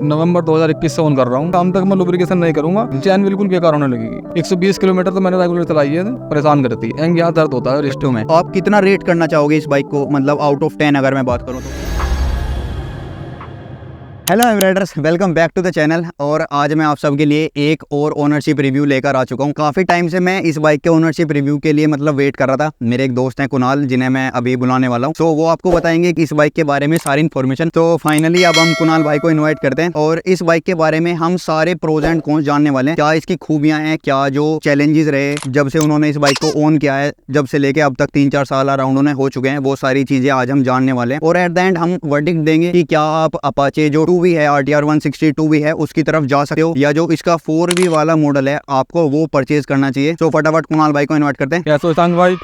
नवंबर 2021 से ऑन कर रहा हूँ। शाम तक मैं लुब्रिकेशन नहीं करूंगा, चैन बिल्कुल बेकार होने लगेगी। 120 किलोमीटर तो मैंने रेगुलर चलाई है, परेशान करती है। यहाँ दर्द होता है रिस्टों में। आप कितना रेट करना चाहोगे इस बाइक को, मतलब आउट ऑफ 10 अगर मैं बात करूँ तो? Hello riders, welcome back to the channel. और आज मैं आप सबके लिए एक और ओनरशिप रिव्यू लेकर आ चुका हूँ। काफ़ी टाइम से मैं इस बाइक के ओनरशिप रिव्यू के लिए मतलब वेट कर रहा था। मेरे एक दोस्त हैं कुणाल, जिन्हें मैं अभी बुलाने वाला हूँ। तो वो आपको बताएंगे कि इस बाइक के बारे में सारी इन्फॉर्मेशन। तो फाइनली अब हम कुणाल भाई को इन्वाइट करते हैं और इस बाइक के बारे में हम सारे प्रोज एंड कॉन्स जानने वाले हैं। क्या इसकी खूबियाँ हैं, क्या जो चैलेंजेस रहे जब से उन्होंने इस बाइक को ओन किया है, जब से लेके अब तक 3-4 साल अराउंड उन्हें हो चुके हैं, वो सारी चीजें आज हम जानने वाले हैं। और एट द एंड हम वर्डिक्ट देंगे कि क्या आप अपाचे जो 2V है, RTR 162 भी है, उसकी तरफ जा सकते हो, या जो इसका 4V वाला मॉडल है आपको वो परचेज करना चाहिए। तो फटाफट कुणाल भाई को इनवाइट करते हैं। कैसे हो सांग भाई?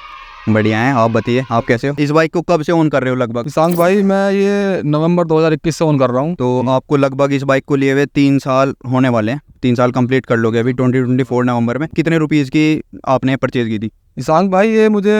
बढ़िया है, आप बताइए आप कैसे हो? इस बाइक को कब से ऑन कर रहे हो लगभग? सांग भाई मैं ये नवंबर 2021 से ऑन कर रहा हूँ। तो आपको लगभग इस बाइक को लिए हुए 3 साल होने वाले हैं। 3 साल कंप्लीट कर लोगे अभी 2024 नवंबर में। कितने रुपीज की आपने परचेज की थी? सांग भाई ये मुझे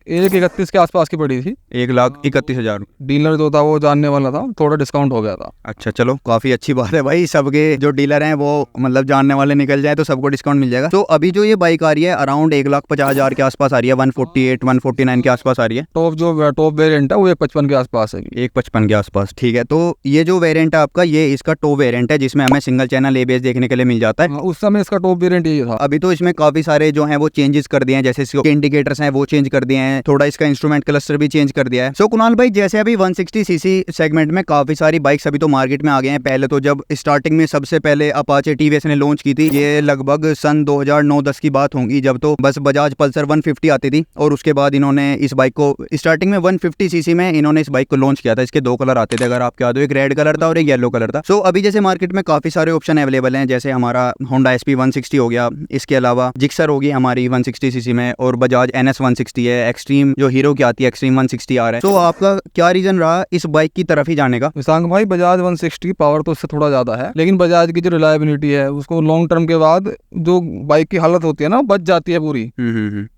1,31 के आसपास की पड़ी थी। 1,31,000। डीलर जो था वो जानने वाला था, थोड़ा डिस्काउंट हो गया था। अच्छा, चलो काफी अच्छी बात है भाई। सबके जो डीलर हैं वो मतलब जानने वाले निकल जाए तो सबको डिस्काउंट मिल जाएगा। तो अभी जो ये बाइक आ रही है अराउंड 1,50,000 के आसपास आ रही है, 148 149 के आसपास आ रही है। टॉप वेरिएंट है वो 155 के आसपास है। 155 के आसपास, ठीक है। तो ये जो वेरिएंट है आपका, ये इसका टॉप वेरिएंट है जिसमें हमें सिंगल चैनल ABS देखने के लिए मिल जाता है। उस समय इसका टॉप वेरिएंट ये था। अभी तो इसमें काफी सारे जो हैं वो चेंजेस कर दिए हैं, जैसे इंडिकेटर्स हैं वो चेंज कर दिए हैं, थोड़ा इसका इंस्ट्रूमेंट क्लस्टर भी चेंज कर दिया है। सो कुणाल भाई, जैसे अभी 160cc सेगमेंट में काफी सारी बाइक्स अभी तो मार्केट में आ गए हैं। पहले तो जब स्टार्टिंग में सबसे पहले अपाचे TVS ने लॉन्च की थी, ये लगभग सन 2009-10 की बात होगी, जब तो बस बजाज पल्सर 150 आती थी। और उसके बाद इन्होंने इस बाइक को स्टार्टिंग में 150cc में इन्होंने इस बाइक को लॉन्च किया था। इसके 2 कलर आते थे, अगर आप याद हो, एक रेड कलर था और एक येलो कलर था। सो अभी जैसे मार्केट में काफी सारे ऑप्शन अवेलेबल हैं, जैसे हमारा होंडा SP 160 हो गया, इसके अलावा जिक्सर होगी हमारी 160cc में, और बजाज NS 160 है, एक्सट्रीम जो हीरो की आती है एक्सट्रीम 160 आ रहा है। तो आपका क्या रीजन रहा इस बाइक की तरफ ही जाने का? सांग भाई बजाज 160 पावर तो उससे थोड़ा ज्यादा है, लेकिन बजाज की जो रिलायबिलिटी है उसको लॉन्ग टर्म के बाद जो बाइक की हालत होती है ना, बच जाती है पूरी।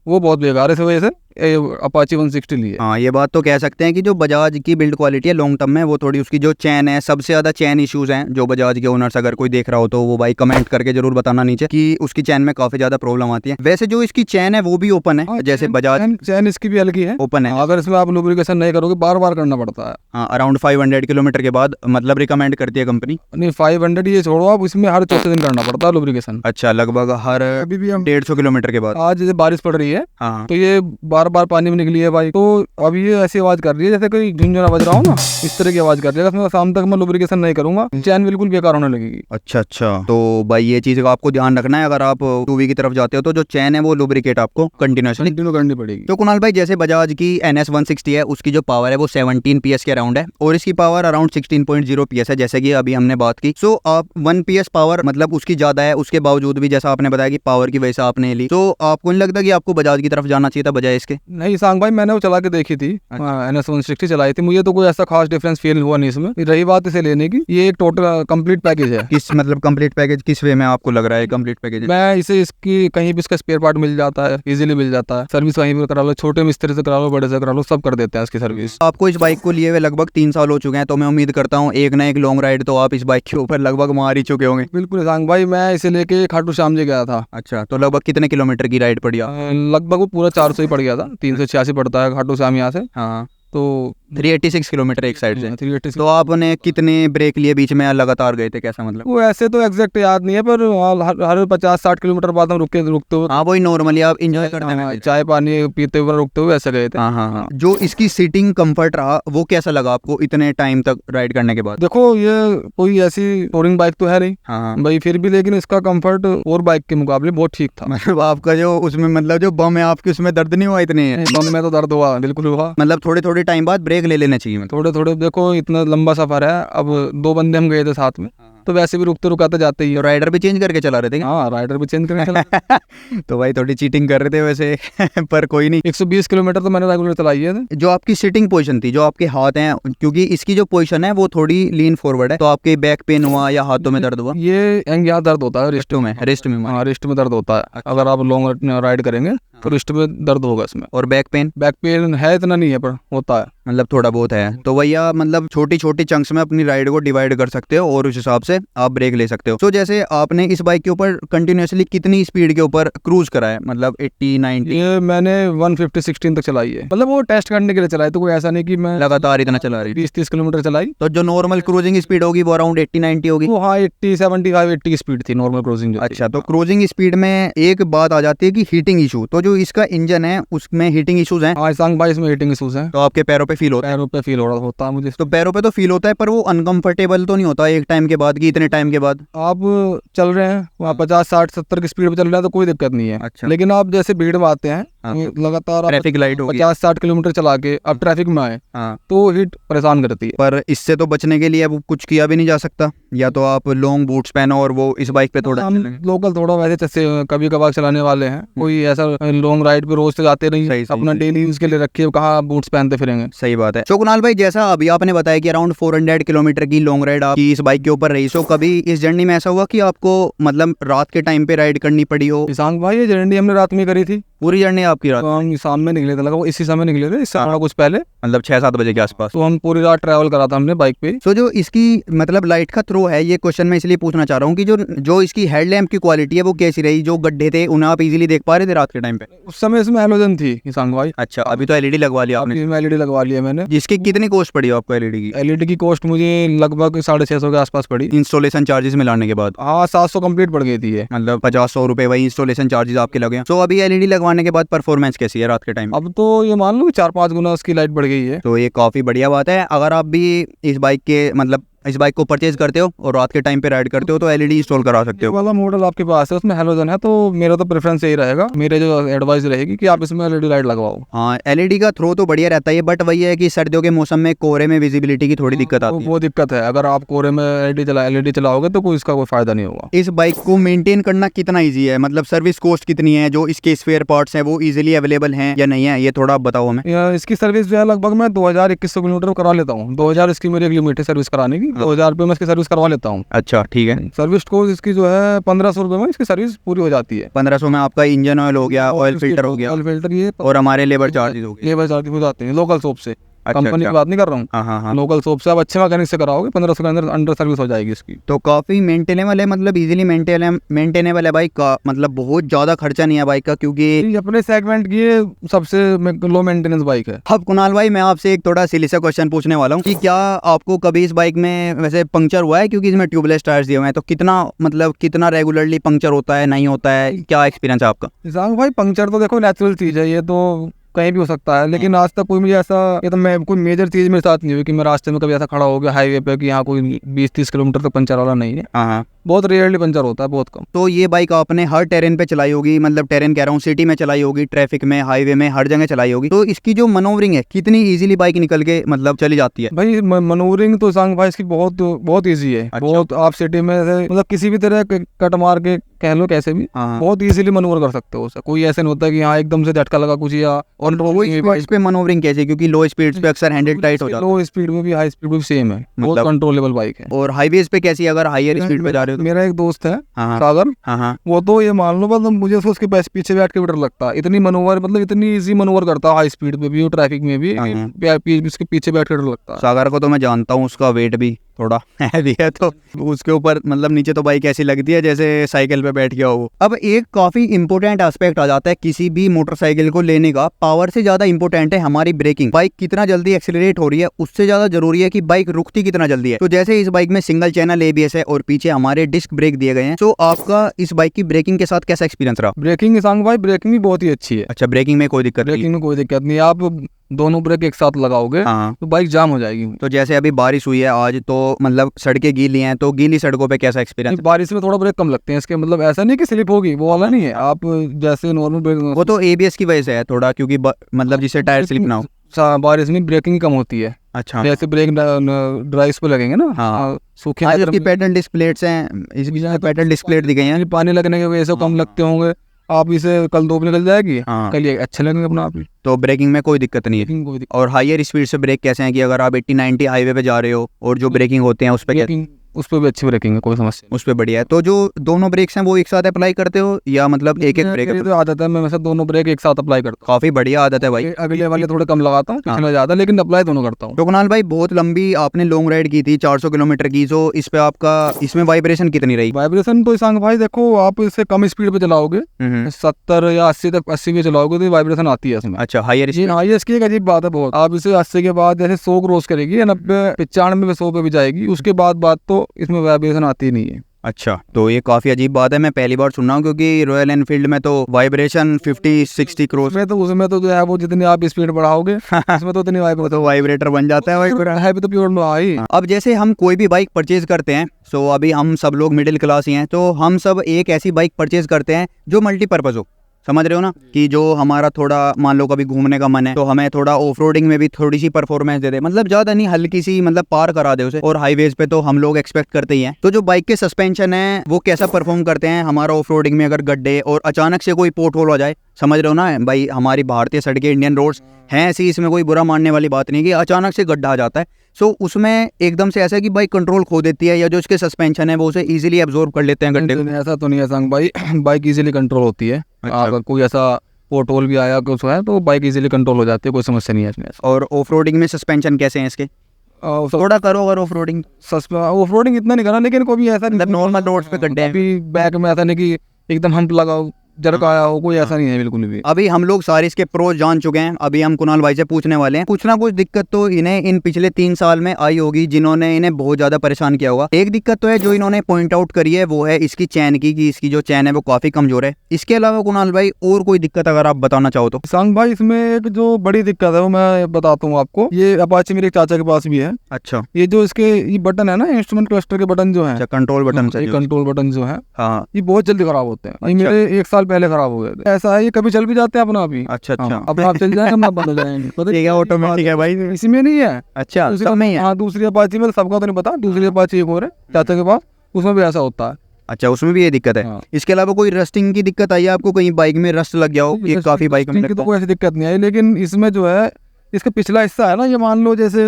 वो बहुत बेकार है, इस वजह से अपाची 160 ली है। हाँ, ये बात तो कह सकते हैं कि जो बजाज की बिल्ड क्वालिटी है लॉन्ग टर्म में, वो थोड़ी उसकी जो चैन है, सबसे ज्यादा चैन इश्यूज हैं। जो बजाज के ओनर्स अगर कोई देख रहा हो तो वो भाई कमेंट करके जरूर बताना नीचे कि उसकी चैन में काफी ज्यादा प्रॉब्लम आती है। वैसे जो इसकी चैन है वो भी ओपन है, जैसे बजाज चैन इसकी भी हल्की है, ओपन है। अगर इसमें आप लुब्रिकेशन नहीं करोगे बार बार करना पड़ता है। हाँ, अराउंड 500 किलोमीटर के बाद मतलब रिकमेंड करती है कंपनी। नहीं 500 ये छोड़ो, आप इसमें हर चौथे दिन करना पड़ता है लुब्रिकेशन। अच्छा, लगभग हर अभी भी हम 150 किलोमीटर के बाद। आज जैसे बारिश पड़ रही है, हाँ, तो ये बार बार पानी में निकली है बाइक, तो अभी ये ऐसी आवाज कर रही है जैसे कोई झुंझुना बज रहा हो ना, इस तरह की आवाज कर रही है। इसमें शाम तक मैं लुब्रिकेशन नहीं करूंगा, चैन बिल्कुल बेकार होने लगेगी। अच्छा। तो भाई ये चीज का आपको ध्यान रखना है, अगर आप 2V की तरफ जाते हो तो जो चैन है वो लुब्रिकेट आपको कंटिन्यूअसली करनी पड़ेगी। तो कुणाल भाई, जैसे बजाज की NS 160 है, उसकी जो पावर है वो 17 PS के अराउंड है, और इसकी पावर अराउंड 16.0 PS है, जैसे कि अभी हमने बात की। सो आप 1 PS पावर मतलब उसकी ज्यादा है, उसके बावजूद भी जैसा आपने बताया कि पावर की वजह से आपने ली, तो आपको नहीं लगता कि आपको बजाज की तरफ जाना चाहिए था बजाय इसके? नहीं सांग भाई, मैंने वो चला के देखी थी। NS 160 चलाई थी, मुझे तो कोई ऐसा खास डिफरेंस फील हुआ नहीं इसमें। रही बात इसे लेने की, ये एक टोटल कंप्लीट पैकेज है। किस मतलब कंप्लीट पैकेज किस वे में आपको लग रहा है कंप्लीट पैकेज? मैं इसे इसकी कहीं भी इसका स्पेयर पार्ट मिल जाता है, इजीली मिल जाता है। सर्विस कहीं भी करा लो, छोटे मिस्त्री से करा लो, बड़े से करा लो, सब कर देते हैं इसकी सर्विस। आपको इस बाइक को लिए हुए लगभग 3 साल हो चुके हैं, तो मैं उम्मीद करता हूँ एक ना एक लॉन्ग राइड तो आप इस बाइक के ऊपर लगभग मार ही चुके होंगे। बिल्कुल सांग भाई, मैं इसे लेके खाटू श्याम जी गया था। अच्छा, तो लगभग कितने किलोमीटर की राइड पड़ी? लगभग वो पूरा 400 ही पड़ गया था। 386 पड़ता है खाटू श्याम यहाँ से। हाँ, तो 386 किलोमीटर एक साइड से। 386। तो आपने कितने ब्रेक लिए बीच में, लगातार गए थे, कैसा मतलब? वो ऐसे तो एग्जैक्ट याद नहीं है, पर हर 50-60 किलोमीटर बाद हम रुकते हुए, हाँ वही नॉर्मली आप इंजॉय करते हैं, चाय पानी पीते हुए रुकते हुए ऐसे गए थे। हाँ। जो इसकी सीटिंग कंफर्ट रहा वो कैसा लगा आपको इतने टाइम तक राइड करने के बाद? देखो ये कोई ऐसी टूरिंग बाइक तो है नहीं, हाँ भाई, फिर भी लेकिन इसका कंफर्ट और बाइक के मुकाबले बहुत ठीक था। मतलब आपका जो उसमें मतलब जो बम है आपके, उसमें दर्द नहीं हुआ इतने? बम में तो दर्द हुआ, बिल्कुल हुआ। मतलब थोड़े टाइम बाद ब्रेक ले लेना चाहिए? थोड़े थोड़े, देखो इतना लंबा सफर है, अब 2 बंदे हम गए थे साथ में, तो वैसे भी रुकते रुकाते जाते ही। तो राइडर भी चेंज करके चला रहे थे? हाँ, राइडर भी चेंज करके तो भाई थोड़ी चीटिंग कर रहे थे वैसे पर कोई नहीं। 120 किलोमीटर तो मैंने रेगुलर चलाई है। जो आपकी सिटिंग पोजीशन थी, जो आपके हाथ हैं, क्योंकि इसकी जो पोजीशन है वो थोड़ी लीन फॉरवर्ड है, तो आपके बैक पेन हुआ या हाथों में दर्द हुआ? ये यहाँ दर्द होता है रिस्ट में। रिस्ट में? हाँ, रिस्ट में दर्द होता है। अगर आप लॉन्ग राइड करेंगे तो रिस्ट में दर्द होगा इसमें। और बैक पेन? बैक पेन है, इतना नहीं है पर होता है। मतलब थोड़ा बहुत है, तो भैया मतलब छोटी छोटी चंक्स में अपनी राइड को डिवाइड कर सकते हो और उस हिसाब से आप ब्रेक ले सकते हो। तो जैसे आपने इस बाइक के ऊपर कंटिन्यूअसली कितनी स्पीड के ऊपर क्रूज करा है, मतलब 80 90? ये मैंने 150 16 तक चलाई है, मतलब वो टेस्ट करने के लिए चलाई, तो कोई ऐसा नहीं कि मैं लगातार इतना चला रही? 20-30 किलोमीटर चलाई। तो जो नॉर्मल क्रूजिंग स्पीड होगी वो अराउंड 80 90 होगी? वो हाँ 80 75 80 की स्पीड थी नॉर्मल क्रूजिंग जो थी। अच्छा, तो क्रूजिंग स्पीड में एक बात आ जाती है कि हीटिंग इशू, तो जो इसका इंजन है उसमें हीटिंग इशूज हैं? हाँ सांग भाई इसमें हीटिंग इशूज हैं, तो आपके पैरों पे फील होता है? पैरों पे फील हो रहा होता है मुझे। तो पैरों पे तो फील होता है, पर वो अनकंफर्टेबल तो नहीं होता एक टाइम के बाद कि इतने टाइम के बाद? आप चल रहे हैं वहाँ 50 60 70 की स्पीड पे चल रहे हैं तो कोई दिक्कत नहीं है। अच्छा। लेकिन आप जैसे भीड़ में आते हैं हाँ। लगातार आप ट्रैफिक लाइट होगी। 50-60 किलोमीटर चला के अब ट्रैफिक में आए हाँ। तो हीट परेशान करती है। पर इससे तो बचने के लिए अब कुछ किया भी नहीं जा सकता, या तो आप लॉन्ग बूट्स पहनो और वो इस बाइक पे थोड़ा हम लोकल थोड़ा वैसे जैसे कभी कभार चलाने वाले हैं, कोई ऐसा लॉन्ग राइड पे रोज से जाते नहीं, सही, अपना सही। डेली यूज के लिए रखिए, कहाँ बूट्स पहनते फिरेंगे। सही बात है। तो कुणाल भाई, जैसा अभी आपने बताया कि अराउंड 400 किलोमीटर की लॉन्ग राइड आपकी इस बाइक के ऊपर रही, सो कभी इस जर्नी में ऐसा हुआ कि आपको मतलब रात के टाइम पे राइड करनी पड़ी हो? ईशांक भाई ये जर्नी हमने रात में करी थी, पूरी जर्नी आपकी रात? तो हम शाम में निकले थे, लगा वो इसी समय निकले थे, इससे कुछ पहले, मतलब 6-7 बजे के आसपास? तो हम पूरी रात ट्रैवल करा था हमने बाइक पे। तो जो इसकी मतलब लाइट का थ्रो है, ये क्वेश्चन मैं इसलिए पूछना चाह रहा हूँ कि जो इसकी हेडलैम्प की क्वालिटी है वो कैसी रही? जो गड्ढे थे उन्हें आप इजीली देख पा रहे थे रात के टाइम पे? उस समय इसमें हैलोजन थी ईशांक भाई। अच्छा, अभी तो एलईडी लगवा लिया आपने? एलईडी लगवा लिया मैंने। जिसकी कितनी कॉस्ट पड़ी आपको एलईडी की? एलईडी की कॉस्ट मुझे लगभग 650 के आसपास पड़ी। इंस्टॉलेशन चार्जेस मिलाने के बाद? हाँ 700 कंप्लीट पड़ गई थी ये, मतलब 50-100 रुपए वही इंस्टॉलेशन चार्जेस आपके लगे। तो अभी एलईडी लगवाने के बाद परफॉर्मेंस कैसी है रात के टाइम? अब तो ये मान लो कि 4-5 गुना उसकी लाइट बढ़ गई है। तो ये काफी बढ़िया बात है। अगर आप भी इस बाइक के मतलब इस बाइक को परचेज करते हो और रात के टाइम पे राइड करते हो तो एलईडी इंस्टॉल करा सकते ये हो। वाला मॉडल आपके पास है उसमें हैलोजन है, तो मेरा तो प्रेफरेंस यही रहेगा, मेरे जो एडवाइस रहेगी कि आप इसमें एलईडी लाइट लगवाओ। हाँ, एलईडी का थ्रो तो बढ़िया रहता है, बट वही है कि सर्दियों के मौसम में कोहरे में विजिबिलिटी की थोड़ी दिक्कत आती है। वो दिक्कत है, अगर आप कोहरे में एलईडी चलाओगे तो कोई इसका कोई फायदा नहीं होगा। इस बाइक को मेंटेन करना कितना इजी है? मतलब सर्विस कॉस्ट कितनी है? जो इसके स्पेयर पार्ट्स हैं वो इजीली अवेलेबल हैं या नहीं है, ये थोड़ा आप बताओ हमें। इसकी सर्विस जो है लगभग मैं 2000-2100 किलोमीटर करा लेता हूँ। 2000 इसकी मेरी लिमिट है सर्विस कराने की, 2000 रुपये में इसकी सर्विस करवा लेता हूँ। अच्छा, ठीक है। सर्विस कोर्स इसकी जो है 1500 रुपये में इसकी सर्विस पूरी हो जाती है। 1500 में आपका इंजन ऑयल हो गया, ऑयल फिल्टर हो गया, ऑयल फिल्टर ये और हमारे लेबर चार्जेस हो गए। लेबर चार्ज हो जाते हैं लोकल शॉप से, अच्छा, कंपनी अच्छा। की बात नहीं कर रहा हूँ। हाँ हाँ हाँ। लोकल शॉप से आप अच्छे मैकेनिक से कराओगे 1500 के अंदर अंडर सर्विस हो जाएगी इसकी। तो काफी मेंटेनेबल है, मतलब इजीली मेंटेनेबल है बाइक का, मतलब बहुत ज्यादा खर्चा नहीं है बाइक का, क्योंकि ये अपने सेगमेंट की ये सबसे लो मेंटेनेंस बाइक है। अब कुणाल भाई, मैं आपसे एक थोड़ा सिली सा क्वेश्चन पूछने वाला हूँ कि क्या आपको कभी इस बाइक में वैसे पंक्चर हुआ है? क्योंकि इसमें ट्यूबलेस टायर्स दिए हुए हैं, तो कितना रेगुलरली पंक्चर होता है, नहीं होता है, क्या एक्सपीरियंस है आपका? ईशांक भाई पंक्चर तो देखो नेचुरल चीज है, ये तो कहीं भी हो सकता है, लेकिन आज तक कोई मुझे ऐसा ये तो मैं कोई मेजर चीज मेरे साथ नहीं हुई कि मैं रास्ते में कभी ऐसा खड़ा हो गया हाईवे पे कि यहाँ कोई 20-30 किलोमीटर तक पंचर वाला नहीं है। हाँ, बहुत रेयरली पंचर होता है, बहुत कम। तो ये बाइक आपने हर टेरेन पे चलाई होगी, मतलब टेरेन कह रहा हूँ, सिटी में चलाई होगी, ट्रैफिक में, हाईवे में, हर जगह चलाई होगी, तो इसकी जो मनोवरिंग है कितनी इजीली बाइक निकल के मतलब चली जाती है? भाई मनोवरिंग तो ईशांक भाई इसकी बहुत ईजी है। अच्छा। बहुत आप सिटी में से मतलब किसी भी तरह कट मार के कह लो कैसे भी हाँ। बहुत इजीली मनोवर कर सकते हो उसे। कोई ऐसे नहीं होता कि यहाँ एकदम से झटका लगा कुछ या और स्पीड्स पे मनोवरिंग कैसे? क्योंकि लो स्पीड्स पे अक्सर हैंडल टाइट हो जाता है। लो स्पीड में भी हाई स्पीड में भी सेम है, बहुत मतलब- कंट्रोलेबल बाइक है। और हाईवेज पे कैसी, अगर हाईयर स्पीड पे जा रहे हो तो? मेरा एक दोस्त है हाँ सागर, हाँ। वो तो ये मान लो मतलब मुझे उसके पीछे बैठ के भी डर लगता है, इतनी मनोवर मतलब इतनी इजी मनोवर करता है हाई स्पीड पे भी और ट्रैफिक में भी, हाँ। उसके पीछे बैठ के डर लगता है। सागर को तो मैं जानता हूँ, उसका वेट भी थोड़ा हैवी है, तो उसके ऊपर मतलब नीचे तो बाइक ऐसी लगती है जैसे साइकिल पे बैठ गया हो। अब एक काफी इंपॉर्टेंट एस्पेक्ट आ जाता है किसी भी मोटरसाइकिल को लेने का, पावर से ज्यादा इंपॉर्टेंट है हमारी ब्रेकिंग। बाइक कितना जल्दी एक्सेलरेट हो रही है उससे ज्यादा जरूरी है कि बाइक रुकती कितना जल्दी है। तो जैसे इस बाइक में सिंगल चैनल एबीएस है और पीछे हमारे डिस्क ब्रेक दिए गए हैं, तो आपका इस बाइक की ब्रेकिंग के साथ कैसा एक्सपीरियंस रहा? ब्रेकिंग ईशांक भाई ब्रेकिंग भी बहुत ही अच्छी है। अच्छा, ब्रेकिंग में कोई दिक्कत नहीं? ब्रेकिंग में कोई दिक्कत नहीं, आप दोनों ब्रेक एक साथ लगाओगे हाँ। तो बाइक जाम हो जाएगी। तो जैसे अभी बारिश हुई है आज, तो मतलब सड़कें गीली हैं, तो गीली सड़कों पे कैसा एक्सपीरियंस? बारिश में थोड़ा ब्रेक कम लगते हैं इसके, मतलब ऐसा नहीं कि स्लिप होगी, वो वाला नहीं है। आप जैसे नॉर्मल ब्रेक वो तो एबीएस की वजह से है थोड़ा, क्योंकि मतलब जिससे टायर स्लिप ना हो। बारिश में ब्रेकिंग कम होती है। अच्छा, जैसे ब्रेक ड्राइव्स पे लगेंगे ना, हाँ। सूखे आज वेदर इसकी में पैडल डिस्क प्लेट्स हैं, इसकी पैडल डिस्क प्लेट दी गई हैं। पानी लगने की वजह से कम लगते होंगे, आप इसे कल धूप निकल जाएगी, हाँ। कल ये अच्छे लगेंगे अपना आप ही। तो ब्रेकिंग में कोई दिक्कत नहीं है। ब्रेकिंग कोई और हायर स्पीड से ब्रेक कैसे हैं कि अगर आप 80-90 हाईवे पे जा रहे हो और जो ब्रेकिंग होते हैं उस पर ब्रेकिंग उस पर भी अच्छी ब्रेकिंग है, कोई समस्या उस पर बढ़िया है। तो जो दोनों ब्रेक्स हैं वो एक साथ अप्लाई करते हो या मतलब एक एक ब्रेक? मेरी तो आदत है, मैं वैसे दोनों ब्रेक एक साथ अप्लाई करता काफी बढ़िया आदत है भाई। हूँ। अगले वाले थोड़े कम लगाता हूँ, पिछले ज्यादा, लेकिन अप्लाई दोनों करता हूँ। तो कुणाल भाई बहुत लंबी आपने लॉन्ग राइड की थी 400 किलोमीटर की, तो इस पे आपका इसमें वाइब्रेशन कितनी रही? वाइब्रेशन तो सांग भाई देखो, आप इससे कम स्पीड पे चलाओगे, 70 या 80 तक 80 पे चलाओगे तो वाइब्रेशन आती है इसमें। अच्छा, हायर जी हाँ, ये इसकी एक अजीब बात है बहुत। आप इसे 80 के बाद जैसे 100 क्रॉस करेगी, 90 95 100 पे भी जाएगी, उसके बाद बात तो इसमें वाइब्रेशन आती नहीं है। अच्छा, तो ये काफी अजीब बात है, मैं पहली बार सुन रहा हूँ, क्योंकि रॉयल एनफील्ड में तो वाइब्रेशन 50-60 क्रॉस उसमें तो जो है वो जितनी आप स्पीड बढ़ाओगे उसमें तो उतनी तो वाइब्रेटर बन जाता है भाई। है भी तो प्योर में आई। अब जैसे हम कोई भी बाइक परचेज करते हैं, सो अभी हम सब लोग मिडिल क्लास ही हैं, तो हम सब एक ऐसी बाइक परचेज करते हैं जो मल्टीपर्पज हो, समझ रहे हो ना, कि जो हमारा थोड़ा मान लो कभी घूमने का मन है तो हमें थोड़ा ऑफ रोडिंग में भी थोड़ी सी परफॉर्मेंस दे दे, मतलब ज्यादा नहीं, हल्की सी, मतलब पार करा दे उसे। और हाईवेज पे तो हम लोग एक्सपेक्ट करते ही हैं। तो जो बाइक के सस्पेंशन है वो कैसा परफॉर्म करते हैं हमारा ऑफ रोडिंग में, अगर गड्ढे और अचानक से कोई पोर्ट होल हो जाए, समझ रहे हो ना भाई, हमारी भारतीय सड़कें, इंडियन रोड्स हैं ऐसी, इसमें कोई बुरा मानने वाली बात नहीं कि अचानक से गड्ढा आ जाता है, सो उसमें एकदम से ऐसा है कि बाइक कंट्रोल खो देती है, या जो उसके सस्पेंशन है वो उसे इजीली एब्जॉर्ब कर लेते हैं गड्ढे को? ऐसा तो नहीं है संग भाई, बाइक इजीली कंट्रोल होती है। अच्छा। अगर कोई ऐसा पोर्ट होल भी आया कुछ है तो बाइक इजीली कंट्रोल हो जाती है, कोई समस्या नहीं है इसमें। और ऑफ रोडिंग में सस्पेंशन कैसे हैं इसके? थोड़ा करो अगर ऑफ रोडिंग। ऑफ रोडिंग इतना नहीं करा, लेकिन कोई ऐसा नहीं, नॉर्मल रोड्स पे गड्ढे हैं। अभी बैक में ऐसा नहीं कि एकदम हम्प लगाओ जरका आया हो, कोई ऐसा नहीं है बिल्कुल भी। अभी हम लोग सारे इसके प्रोज जान चुके हैं, अभी हम कुणाल भाई से पूछने वाले हैं। कुछ ना कुछ दिक्कत तो इन्हें इन पिछले 3 साल में आई होगी, जिन्होंने इन्हें बहुत ज्यादा परेशान किया होगा। एक दिक्कत तो है जो इन्होंने पॉइंट आउट करी है, वो है इसकी चैन की, कि इसकी जो चैन है वो काफी कमजोर है। इसके अलावा कुणाल भाई और कोई दिक्कत अगर आप बताना चाहो तो? सांग भाई इसमें एक जो बड़ी दिक्कत है वो मैं बताता हूँ आपको। ये अपाचे मेरे चाचा के पास भी है। अच्छा, ये जो इसके ये बटन है ना, इंस्ट्रूमेंट क्लस्टर के बटन जो है, कंट्रोल बटन, कंट्रोल बटन जो है, हाँ, ये बहुत जल्दी खराब होते हैं। ये मेरे 1 साल पहले खराब हो गए थे। ऐसा है, ये कभी चल भी जाते हैं अपना आप ही। अच्छा अच्छा, अपना आप चल जाएंगे, अपना बंद हो जाएंगे, पता ये क्या ऑटोमेटिक है भाई? इसमें नहीं है। अच्छा, दूसरी- सब में ही है। हाँ, दूसरी अपाची में सबका तो नहीं पता, दूसरी अपाची एक और है चाचा के पास, उसमें भी ऐसा होता है। अच्छा, उसमें भी ये दिक्कत है। हाँ। इसके अलावा कोई रस्टिंग की दिक्कत आई है आपको, कहीं बाइक में रस्ट लग गया हो? ये काफी बाइक में की तो कोई ऐसी दिक्कत नहीं आई, लेकिन इसमें जो है इसका पिछला हिस्सा है ना, ये मान लो जैसे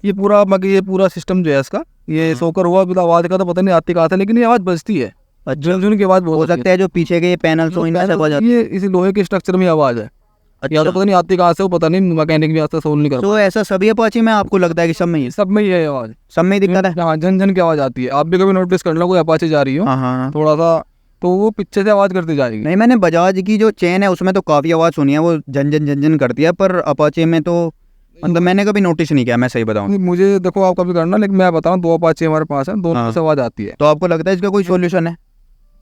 ये पूरा सिस्टम जो है इसका, ये सोकर हुआ बिना आवाज का तो पता नहीं आती कहाँ था, लेकिन ये आवाज बजती है, झुनझुन की आवाज हो बहुत सकता है जो पीछे के ये पैनल तो इनमें से बज जाते ये इसी लोहे के स्ट्रक्चर में आवाज है। या तो पता नहीं आती कहाँ से, वो पता नहीं, मैकेनिक भी आज तक सोल्व नहीं कर तो ऐसा सभी अपाची में आपको लगता है कि सब में ही सब में ही है आवाज, सब में ही दिक्कत है? हाँ, झन की आवाज आती है। आप भी कभी नोटिस कर लो, कोई अपाचे जा रही हो हाँ हाँ, थोड़ा सा, तो वो पीछे से आवाज करती जाएगी। नहीं, मैंने बजाज की जो चेन है उसमें तो काफी आवाज सुनी है, वो झन करती है, पर अपाचे में तो मतलब मैंने कभी नोटिस नहीं किया, मैं सही बताऊं। मुझे देखो आप कभी करना, लेकिन मैं बताऊं 2 अपाचे हमारे पास है, दोनों से आवाज आती है। तो आपको लगता है इसका कोई सोल्यूशन है?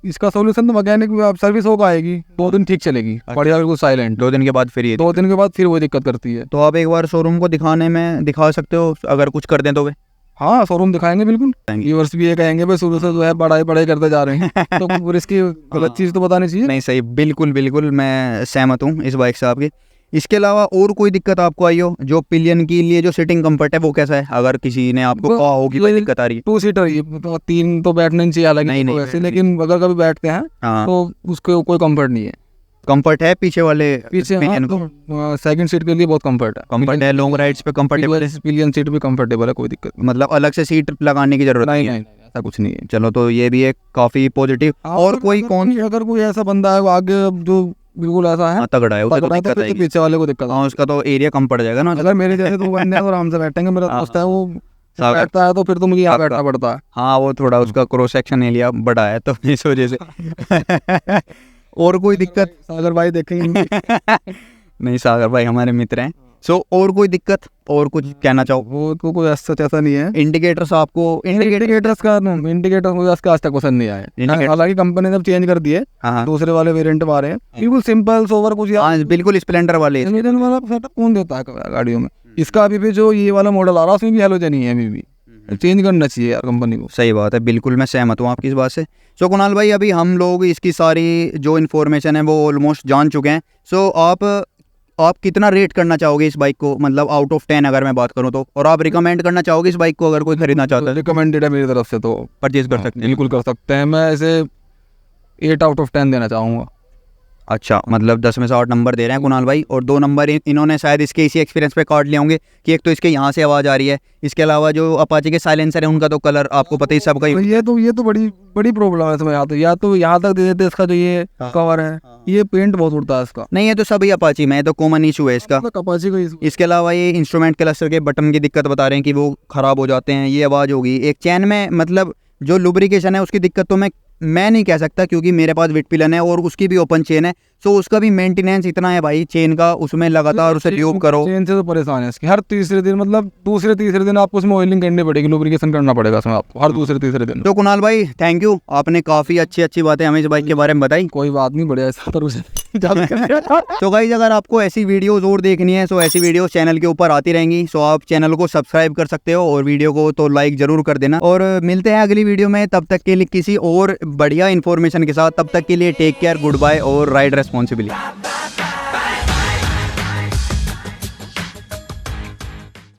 इसका सोल्यूशन तो मैकेनिक आप सर्विस होकर आएगी, 2 दिन ठीक चलेगी, बढ़िया बिल्कुल साइलेंट। 2 दिन के बाद फिर ये 2 दिन के बाद फिर वो दिक्कत करती है। तो आप एक बार शोरूम को दिखा सकते हो अगर कुछ कर दें तो वे? हाँ, शोरूम दिखाएंगे बिल्कुल। व्यूअर्स भी ये कहेंगे भाई शुरू से जो है पढ़ाई करते जा रहे हैं तो फिर इसकी गलत चीज़ तो बतानी चाहिए। नहीं, सही, बिल्कुल मैं सहमत हूँ इस बाइक से आपकी। इसके अलावा और कोई दिक्कत आपको आई हो? जो पिलियन के लिए जो सिटिंग कंफर्ट है वो कैसा है, अगर किसी ने आपको कहा हो कि भाई दिक्कत आ रही है? 2 सीटर, ये तो 3 तो बैठना नहीं चाहिए, हालांकि नहीं, तो वैसे, लेकिन अगर कभी बैठते हैं हाँ, तो उसको कोई कंफर्ट नहीं है। कंफर्ट है पीछे वाले पीछे पिलियन को? सेकंड सीट के लिए बहुत कंफर्ट है। कंफर्ट है, लॉन्ग राइड्स पे कंफर्टेबल है? पिलियन सीट भी कंफर्टेबल है, कोई दिक्कत मतलब अलग से सीट लगाने की जरूरत नहीं। ऐसा कुछ नहीं है। चलो, तो ये भी एक काफी पॉजिटिव। और कोई अगर कोई ऐसा बंदा है आगे जो बिल्कुल ऐसा है तगड़ा है, उसे तो दिक्कत तो आएगी। पीछे वाले को दिक्कत। हाँ, उसका तो एरिया कम पड़ जाएगा ना। अगर मेरे जैसे 2 बंदे हैं आराम से बैठेंगे, मेरा दोस्त है वो सागर। बैठता है तो फिर तो मुझे यहाँ बैठना पड़ता है। हाँ, वो थोड़ा उसका क्रॉस सेक्शन एरिया बड़ा है तो इस वजह से और कोई दिक्कत? सागर भाई देखेंगे नहीं, सागर भाई हमारे मित्र हैं। सो और कोई दिक्कत, और कुछ कहना चाहो? वो तो कोई ऐसा नहीं है। इंडिकेटर्स आपको इंडिकेटर मुझे उसका आज तक पसंद नहीं आया, हालांकि कंपनी ने चेंज कर दिए, हाँ, दूसरे वाले वेरिएंट आ रहे हैं, बिल्कुल सिंपल सोवर कुछ हाँ, बिल्कुल स्प्लेंडर वाले वाला सेटअप कौन देता है गाड़ियों में। इसका अभी भी जो ये वाला मॉडल आ रहा है उसमें भी हैलोजन ही है, अभी भी चेंज करना चाहिए यार कंपनी को। सही बात है, बिल्कुल मैं सहमत हूँ आपकी इस बात से। सो कुणाल भाई, अभी हम लोग इसकी सारी जो इन्फॉर्मेशन है वो ऑलमोस्ट जान चुके हैं। सो आप कितना रेट करना चाहोगे इस बाइक को, मतलब आउट ऑफ 10 अगर मैं बात करूँ तो? और आप रिकमेंड करना चाहोगे इस बाइक को अगर कोई खरीदना चाहता है? रिकमेंडेड है मेरी तरफ से, तो परचेज कर सकते हैं? बिल्कुल कर सकते हैं। मैं इसे 8 आउट ऑफ 10 देना चाहूँगा। अच्छा, मतलब 10 में से 8 नंबर दे रहे हैं कुणाल भाई, और 2 नंबर इन्होंने शायद इसके इसी एक्सपीरियंस पे काट लिए होंगे कि एक तो इसके यहाँ से आवाज़ आ रही है, इसके अलावा जो अपाचे के साइलेंसर है उनका तो कलर आपको पता ही सबका ही। तो ये तो बड़ी बड़ी प्रॉब्लम है इसमें। या तो यहाँ तक दे देते इसका जो ये कवर है, ये पेंट बहुत उड़ता है इसका। नहीं, ये तो सभी अपाची में है, तो कॉमन इशू है इसका। अपाची का इसके अलावा ये इंस्ट्रूमेंट क्लस्टर के बटन की दिक्कत बता रहे हैं कि वो ख़राब हो जाते हैं, ये आवाज़ होगी। एक चैन में मतलब जो लुब्रिकेशन है उसकी दिक्कत तो मैं नहीं कह सकता, क्योंकि मेरे पास विटपिलन है और उसकी भी ओपन चेन है, सो उसका भी मेंटेनेंस इतना है भाई चेन का, उसमें लगातार उसे ट्यूब करो। चेन से तो परेशान है इसकी। हर तीसरे दिन, मतलब दूसरे तीसरे दिन आपको उसमें ऑयलिंग करनी पड़ेगी, लुब्रिकेशन करना पड़ेगा उसमें आपको हर दूसरे तीसरे दिन। तो कुणाल भाई थैंक यू, आपने काफ़ी अच्छी बातें हमें इस बाइक के बारे में बताई। कोई बात नहीं, बढ़िया ऐसा पर उसे तो गाइस अगर आपको ऐसी वीडियोस और देखनी है सो ऐसी वीडियोस चैनल के ऊपर आती रहेंगी, सो आप चैनल को सब्सक्राइब कर सकते हो और वीडियो को तो लाइक जरूर कर देना। और मिलते हैं अगली वीडियो में, तब तक के लिए किसी और बढ़िया इन्फॉर्मेशन के साथ। तब तक के लिए टेक केयर, गुड बाय और राइड रेस्पॉन्सिबली।